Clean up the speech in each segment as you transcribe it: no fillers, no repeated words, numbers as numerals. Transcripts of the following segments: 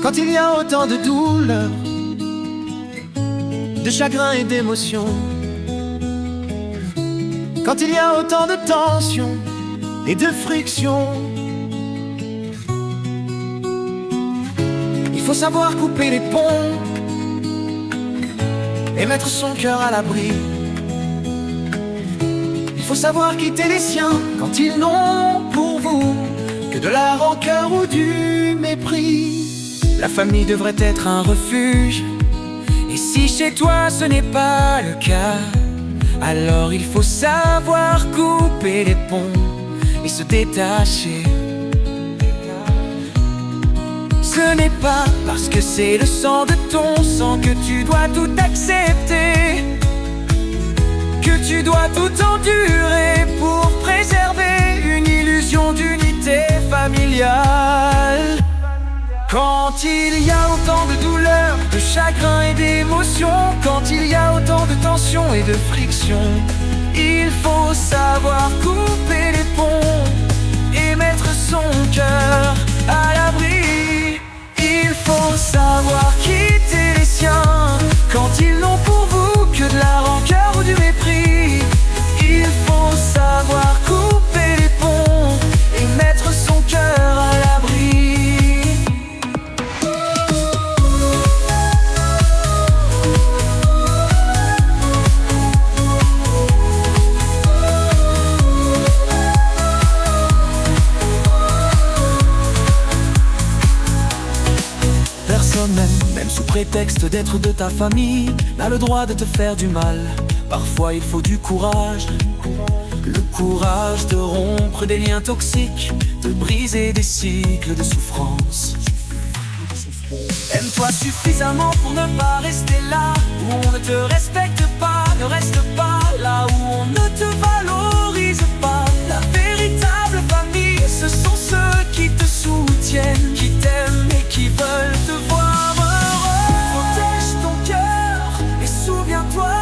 Quand il y a autant de douleur, de chagrin et d'émotion, quand il y a autant de tension et de friction, il faut savoir couper les ponts et mettre son cœur à l'abri. Il faut savoir quitter les siens quand ils n'ont pour vous que de la rancœur ou du mépris. La famille devrait être un refuge, et si chez toi ce n'est pas le cas, alors il faut savoir couper les ponts et se détacher. Ce n'est pas parce que c'est le sang de ton sang que tu dois tout accepter, que tu dois tout endurer pour préserver une illusion d'unité familiale. Quand il y a autant de douleur, de chagrin et d'émotion, quand il y a autant de tension et de friction, il faut savoir couper les ponts et mettre son cœur à l'abri. Il faut savoir quitter les siens quand ils n'ont pour vous que de la rancœur ou du mépris. Il faut savoir couper les ponts et mettre son cœur à l'abri. Personne même sous prétexte d'être de ta famille, n'a le droit de te faire du mal. Parfois il faut du courage, le courage de rompre des liens toxiques, de briser des cycles de souffrance. Aime-toi suffisamment pour ne pas rester là où on ne te respecte pas. Ne reste pas là où on ne te valorise pas. La véritable famille, ce sont ceux qui te soutiennent, qui t'aiment et qui veulent te voir heureux. Protège ton cœur et souviens-toi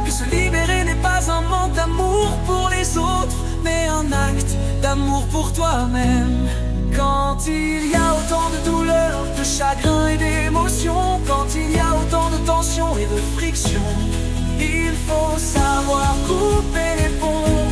que se libérer n'est pas un manque d'amour pour les autres, mais un acte d'amour pour toi-même. Quand il y a autant de douleur, de chagrin et d'émotion, quand il y a autant de tension et de friction, il faut savoir couper les ponts